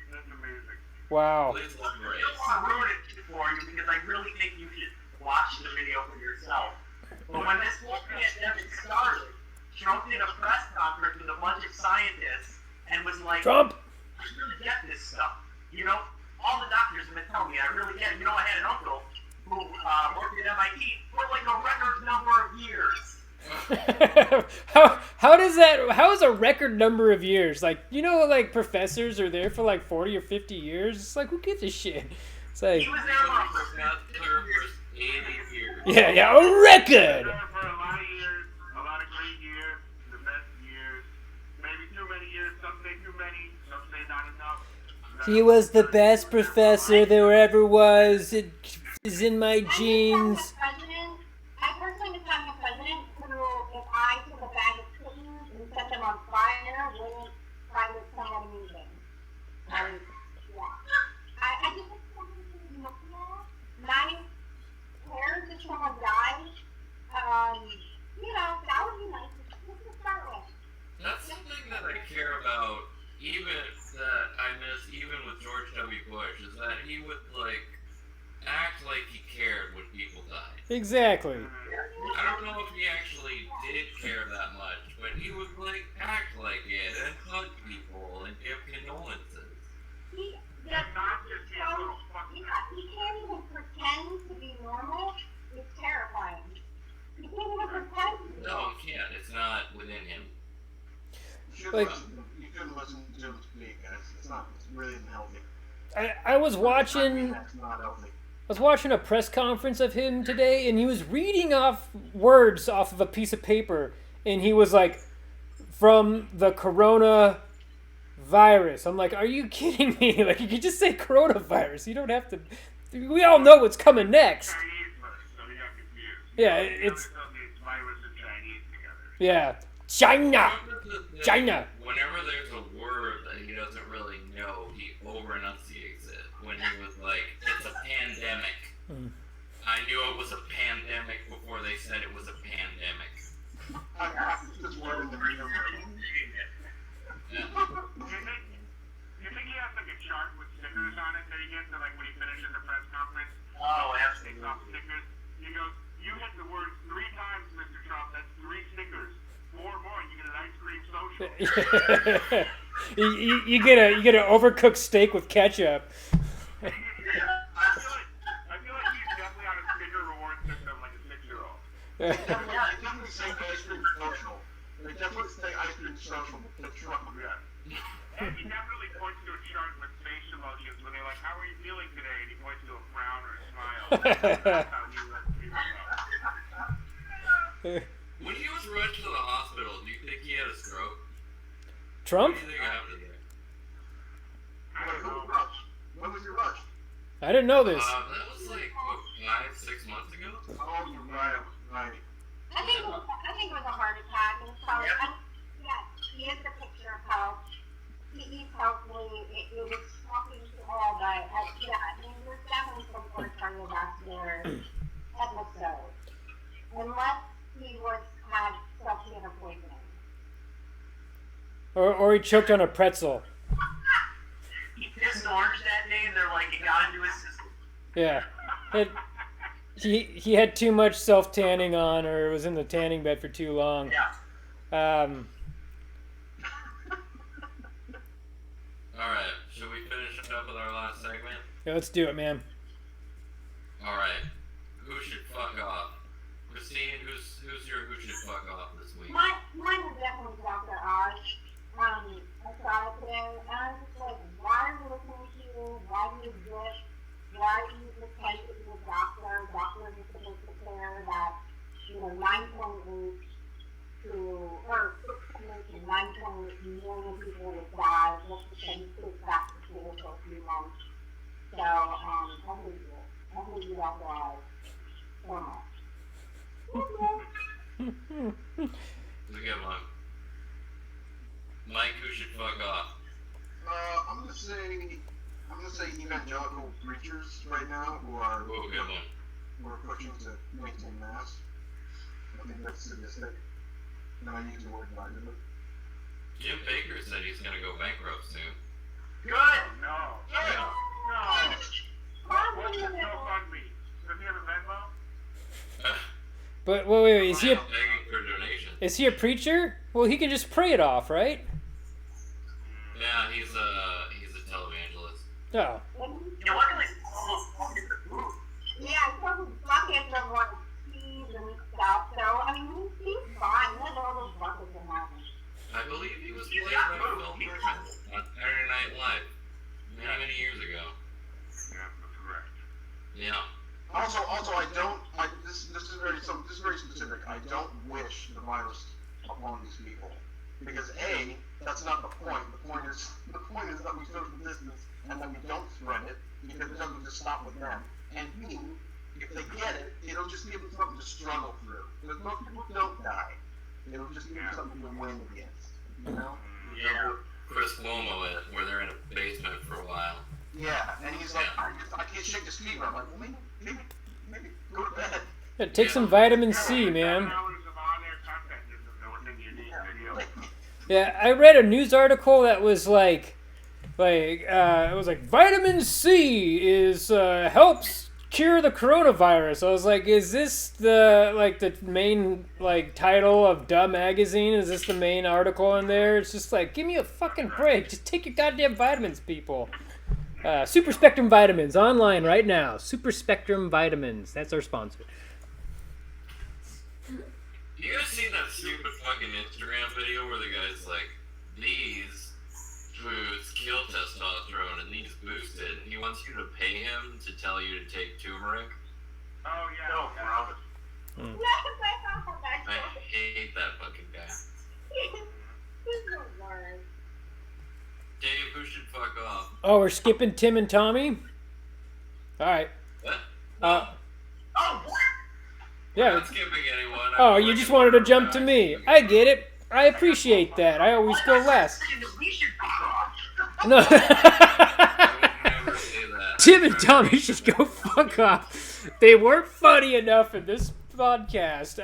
that's amazing. Wow. Please elaborate. I don't want to ruin it for you because I really think you should watch the video for yourself. But when this whole pandemic started, Trump did a press conference with a bunch of scientists and was like, Trump? I really get this stuff. You know, all the doctors have been telling me I really get it. You know, I had an uncle who worked at MIT for like a record number of years. how is a record number of years? Like, you know, like professors are there for like 40 or 50 years. It's like, who gives a shit? It's like, He was there for Not clear for 80 years. yeah, a record. For a lot of years, a lot of great years, the best years. Maybe too many years, some say too many, some say not enough. He was the best professor there ever was. It is in my genes. I personally miss having a president who he would like act like he cared when people died. Exactly. I don't know if he actually did care that much, but he would like act like it and hug people and give condolences. He, And not just his little fucking. he can't even pretend to be normal. It's terrifying. He can't even pretend to be No, he can't. It's not within him. You Like- shouldn't listen to him speak, guys. It's really unhealthy. I was watching That's not healthy. I was watching a press conference of him today, and he was reading off words off of a piece of paper, and he was like, "From the coronavirus." I'm like, "Are you kidding me? Like, you could just say coronavirus. You don't have to. We all know what's coming next." Chinese first, so he got confused. Yeah, He it's associates virus and Chinese together. yeah, China. China. Whenever there's a word that he doesn't really know, he over enunciates it. When he was like, "It's a pandemic." I knew it was a pandemic before they said it was a pandemic. I have this word in the video. Yeah. You think he has like a chart with stickers on it that he gets to, like, when he finishes a press conference? Oh, Takes off stickers. He goes, "You hit the word 3 times, Mr. Trump. That's 3 stickers. 4 more, you get an ice cream social." you get an overcooked steak with ketchup. I feel like he's definitely on a sticker reward system like a 6-year-old. They definitely say ice cream social. They definitely say ice cream social with the Trump. Yeah. And he definitely points to a chart with face emotions when they're like, "How are you feeling today?" And he points to a frown or a smile. That's how he lets people know. When he was rushed to the hospital, do you think he had a stroke? Trump? What do you think happened there? Wait, who rushed? When was your rush? I didn't know this. That was like, what, 5-6 months ago? Oh, you're right. Right. I think it was a heart attack. It was probably, yes, he is the picture of how he told me it was shocking to all, but yeah, I mean, there's definitely some sort of cardiovascular episode. Unless he had self-liver poisoning. Or he choked on a pretzel. He pissed orange that day, and they're like, "You got into his system." Yeah. He had too much self tanning on, or was in the tanning bed for too long. Yeah. Alright, should we finish up with our last segment? Yeah, let's do it, man. Alright, who should fuck off? Christine, who's your who should fuck off this week? Mine was definitely Dr. Oz. I saw it today, and I was just like, why are we listening to you? Why do you exist? Why do you pretend to be a doctor? Doctors are supposed to care that, 9.8 or 9.8 million people would die just because you took back to school for a few months. So, I hate you. I hate you, Dr. Oz, so much. It's a good one. Mike, who should fuck off? I'm gonna say evangelical preachers right now who are Oh, good one. pushing to maintain mass. I think that's sadistic. No, I use the word violently. Jim Baker said he's gonna go bankrupt soon. Good. No. Yeah. No. What's the GoFundMe? Does he have a Venmo? But wait, is he I'm begging for donations. is he a preacher? Well, he can just pray it off, right? Yeah, he's a televangelist. Oh. You know what? Like, Yeah, it's probably buckets of like cheese and stuff. So I mean, he's fine. He has all those buckets in that. I believe he was playing by Phil Berman on Saturday Night Live many years ago. Yeah, that's correct. Yeah. Also, this is very specific. I don't wish the virus upon these people because A, that's not the point. The point is that we social distance and that we don't spread it because it doesn't just stop with them. And B, if they get it, it'll just give them something to struggle through. Because most people don't die. It'll just give them something to win against. You know? yeah. Chris Cuomo, where they're in a basement for a while. Yeah. And he's like, I can't shake this fever. I'm like, well, maybe go to bed. Yeah, take some vitamin C, man. Hours of on-air content isn't the thing you need video. Yeah, I read a news article that was like, Like it was like vitamin C is helps cure the coronavirus. I was like, is this the main title of Duh magazine? Is this the main article in there? It's just like, give me a fucking break. Just take your goddamn vitamins, people. Super Spectrum Vitamins online right now. Super Spectrum Vitamins. That's our sponsor. You guys seen that stupid fucking Instagram video where the guy's like, these foods kill testosterone and these boost it, and he wants you to pay him to tell you to take turmeric? Oh, yeah. No, bro. I hate that fucking guy. Dave, who should fuck off? Oh, we're skipping Tim and Tommy? Alright. What? Oh, what? Yeah. Not skipping anyone. Oh, you just wanted to jump to me. I get it. I appreciate that. I always go last. We should fuck off. No. I would never say that. Tim and Tommy should go fuck off. They weren't funny enough in this podcast.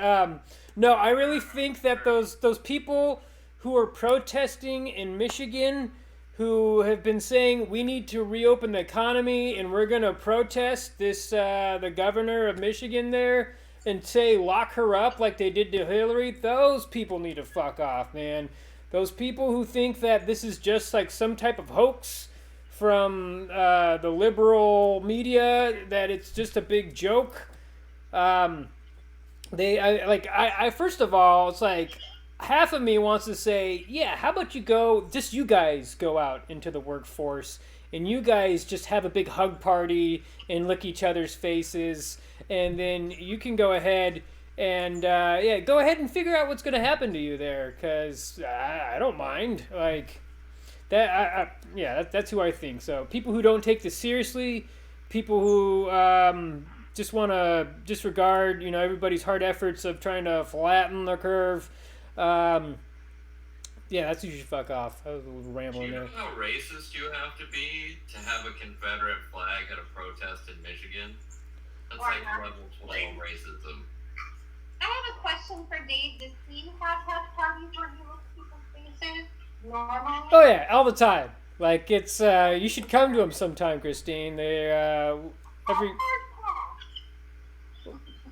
No, I really think that those people who are protesting in Michigan, who have been saying we need to reopen the economy and we're going to protest this the governor of Michigan there and say lock her up like they did to Hillary, those people need to fuck off, man. Those people who think that this is just like some type of hoax from the liberal media, that it's just a big joke. I first of all, it's like half of me wants to say, yeah, how about you guys go out into the workforce and you guys just have a big hug party and lick each other's faces, and then you can go ahead and go ahead and figure out what's going to happen to you there, because I don't mind. Like that, that's who I think. So people who don't take this seriously, people who just want to disregard, everybody's hard efforts of trying to flatten the curve. That's who you should fuck off. I was a little rambling Do you there. know how racist you have to be to have a Confederate flag at a protest in Michigan? That's like level 12 racism. I have a question for Dave. Does he have parties where he looks people's faces normally? Oh yeah, all the time. Like it's you should come to them sometime, Christine. They every.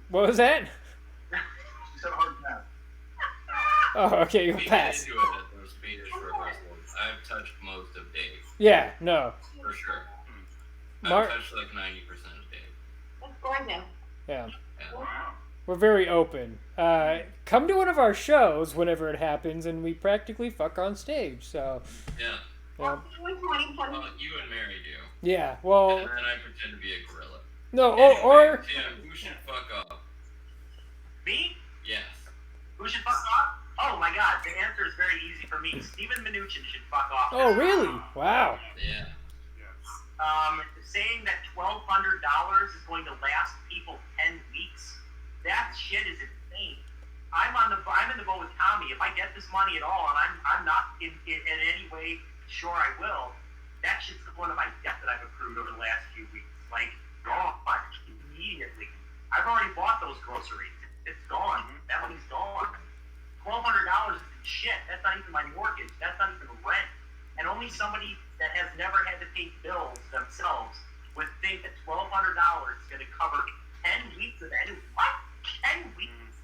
What was that? She said hard pass. Oh, okay, you'll We pass. get into it at those Swedish rehearsals. I've touched most of Dave, Yeah, no. for sure. Mark- I've touched like 90% of Dave. That's gorgeous. Yeah. Yeah. Wow. We're very open. Come to one of our shows whenever it happens, and we practically fuck on stage. So, Yeah. I'll see you in 2020. Well, you and Mary do. yeah. Well, And then I pretend to be a gorilla. no, Anyway, or Tim, who should fuck off? Me? Yes. Who should fuck off? Oh my god, the answer is very easy for me. Stephen Mnuchin should fuck off. oh, really? Wow. Yeah. Saying that $1,200 is going to last people 10 weeks, that shit is insane. I'm in the boat with Tommy. If I get this money at all, and I'm not in any way sure I will, that shit's one of my debt that I've accrued over the last few weeks. Like, gone immediately. I've already bought those groceries. It's gone. That money's gone. $1,200 is shit. That's not even my mortgage. That's not even rent. And only somebody that has never had to pay bills themselves would think that $1,200 is going to cover 10 weeks of that. What? 10 weeks?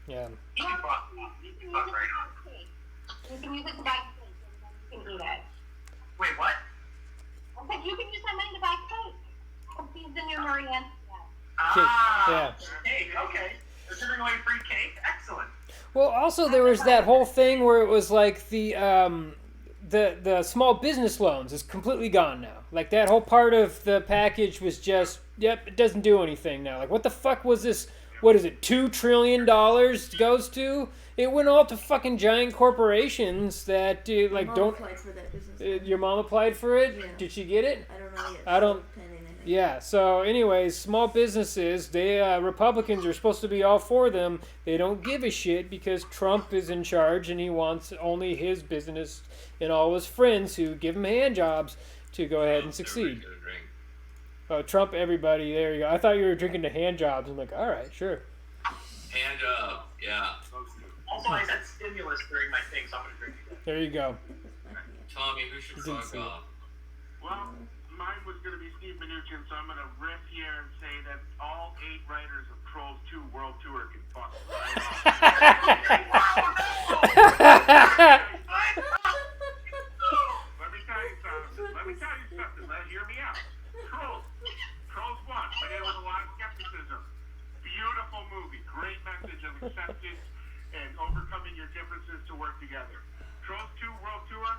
Yeah. You can fuck. You can use Fuck it right to on. buy cake. You can use it to buy cake, and then you can eat it. Wait, what? I said you can use that money to buy cake. Cookies in your Marie Antoinette. Ah, yeah. cake. Okay. They're giving away free cake. Excellent. Well, also there was that whole thing where it was like the small business loans is completely gone now. Like that whole part of the package was just, it doesn't do anything now. Like what the fuck was this? What is it? $2 trillion goes to? It went all to fucking giant corporations that My mom don't. applied for that business. Your mom applied for it. Yeah. Did she get it? I don't know yet. I don't- Still pending, I think. Yeah, so anyways, small businesses, they Republicans are supposed to be all for them. They don't give a shit because Trump is in charge and he wants only his business and all his friends who give him hand jobs to go ahead and succeed. Get a drink. Oh, Trump, everybody, there you go. I thought you were drinking the hand jobs. I'm like, all right, sure. Hand up. Yeah. Also, I said stimulus during my thing, so I'm going to drink it. There you go. Tommy, who should Didn't fuck see it. off? Well, mine was going to be Steve Mnuchin, so I'm going to riff here and say that all 8 writers of Trolls 2 World Tour can fuck right Let me tell you something. Hear me out. Trolls 1, but it was a lot of skepticism. Beautiful movie. Great message of acceptance and overcoming your differences to work together. Trolls 2 World Tour,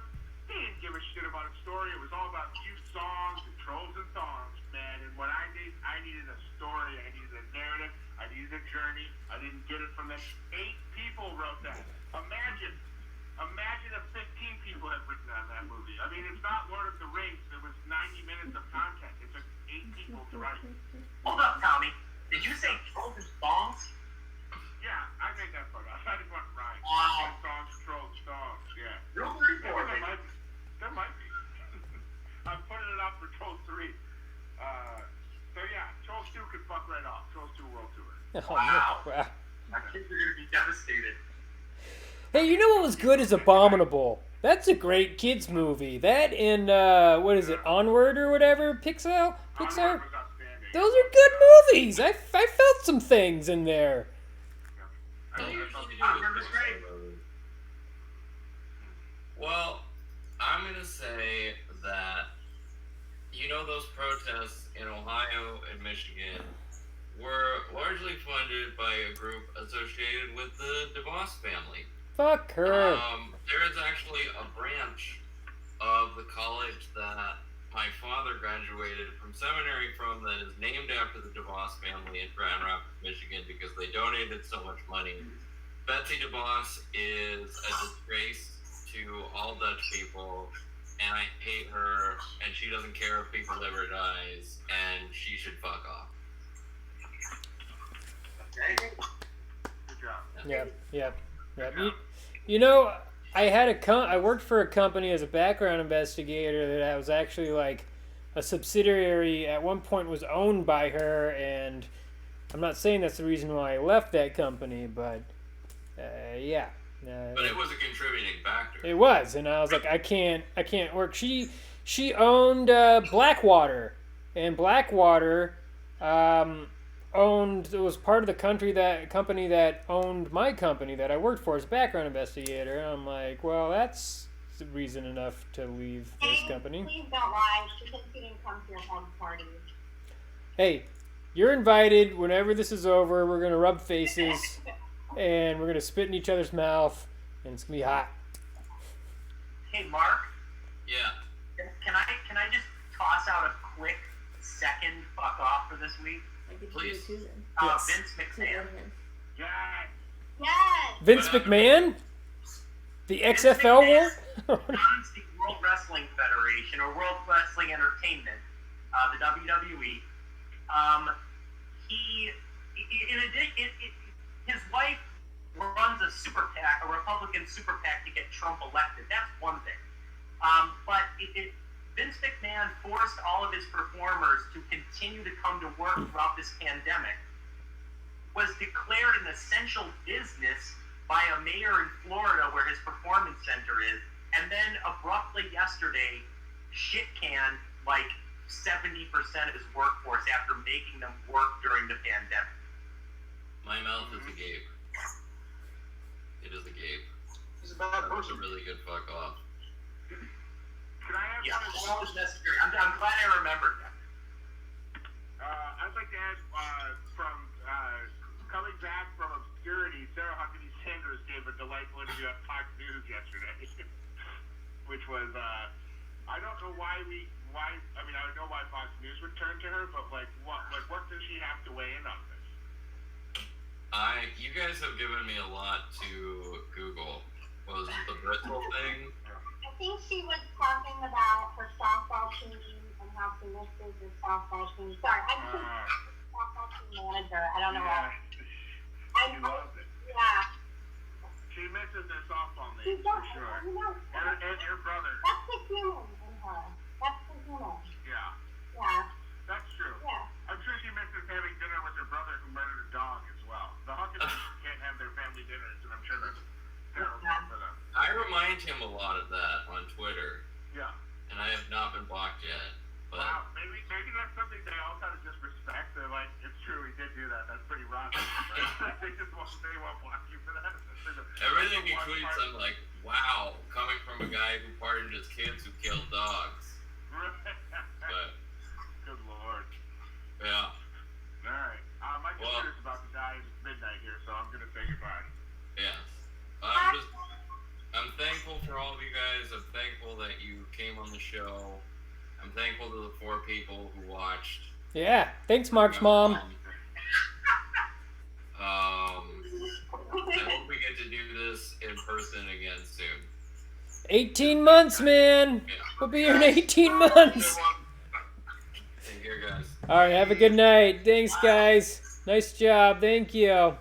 they didn't give a shit about a story. It was all about cute songs and trolls and songs, man. And what I needed a story. I needed a narrative. I needed a journey. I didn't get it from them. 8 people wrote that. Imagine if 15 people had written on that movie. I mean, it's not Lord of the Rings. There was 90 minutes of content. It took 8 people to write. Hold up, Tommy. Did you say trolls and songs? Yeah, I made that part up. I didn't want to rhyme. Wow. Trolls, songs, yeah. Rule 34, baby. There might be. I'm putting it up for Trolls 3. So yeah, Trolls 2 could fuck right off. Trolls 2 World Tour. Wow. Wow. My kids are going to be devastated. Hey, you know what was good is Abominable. That's a great kids movie. That and what is it, Onward or whatever? Pixar. Onward was outstanding. Those are good movies. I felt some things in there. Onward was great. Well, I'm going to say that, you know, those protests in Ohio and Michigan were largely funded by a group associated with the DeVos family. Fuck her. There is actually a branch of the college that my father graduated from seminary from that is named after the DeVos family in Grand Rapids, Michigan, because they donated so much money. Betsy DeVos is a disgrace to all Dutch people, and I hate her, and she doesn't care if people live or dies, and she should fuck off. Okay. Good job. Yep. You know, I worked for a company as a background investigator that was actually like a subsidiary at one point was owned by her, and I'm not saying that's the reason why I left that company, but yeah. But it was a contributing factor. It was, and I was like, I can't work. She owned Blackwater, and Blackwater was part of the company that owned my company that I worked for as a background investigator. And I'm like, well, that's reason enough to leave this company. Please don't lie. She said she didn't come to your home parties. Hey, you're invited. Whenever this is over, we're gonna rub faces, and we're gonna spit in each other's mouth, and it's gonna be hot. Hey, Mark. Yeah. Can I just toss out a quick second fuck off for this week? I could Please. do it too then. Yes. Vince McMahon. Yeah. Yes. Vince McMahon, the XFL war. Runs the World Wrestling Federation or World Wrestling Entertainment, the WWE. His wife runs a super PAC, a Republican super PAC to get Trump elected. That's one thing. But Vince McMahon forced all of his performers to continue to come to work throughout this pandemic, was declared an essential business by a mayor in Florida where his performance center is, and then abruptly yesterday shit-canned like 70% of his workforce after making them work during the pandemic. My mouth is a gape. It is a gape. He's a bad That was a person. really good fuck off. Can I have Yeah, one as that well? was necessary. I'm glad I remembered that. I'd like to add from coming back from obscurity, Sarah Huckabee Sanders gave a delightful interview at Fox News yesterday, which was I don't know why I mean I don't know why Fox News would turn to her, but what does she have to weigh in on this? You guys have given me a lot to Google. Was it the Bristol thing? I think she was talking about her softball team and how she misses her softball team. Sorry, I'm just softball team manager. I don't know why. She loves it. Yeah. She misses their softball She name for does. sure. You know, And her brother. that's the human in her. That's the human. Yeah, Yeah. that's true. Yeah. I'm sure she misses having dinner with her brother who murdered a dog as well. The Huckabees can't have their family dinners, and I'm sure that's terrible for them. I remind him a lot of that on Twitter, Yeah. and and I have not been blocked yet. But Wow, maybe that's something they all kind of just respect. They're like, it's true, he did do that. That's pretty rotten. They won't block you for that. everything he tweets, I'm like, wow, coming from a guy who pardoned his kids who killed dogs. But Good lord. yeah, All right. My computer's about to die. It's midnight here, so I'm gonna say goodbye. yeah. I'm thankful for all of you guys. I'm thankful that you came on the show. I'm thankful to the 4 people who watched. Yeah. Thanks, Mark's mom. I hope we get to do this in person again soon. 18 months, man. Yeah. We'll be here in 18 months. Take care, guys. All right. Have a good night. Thanks, guys. Nice job. Thank you.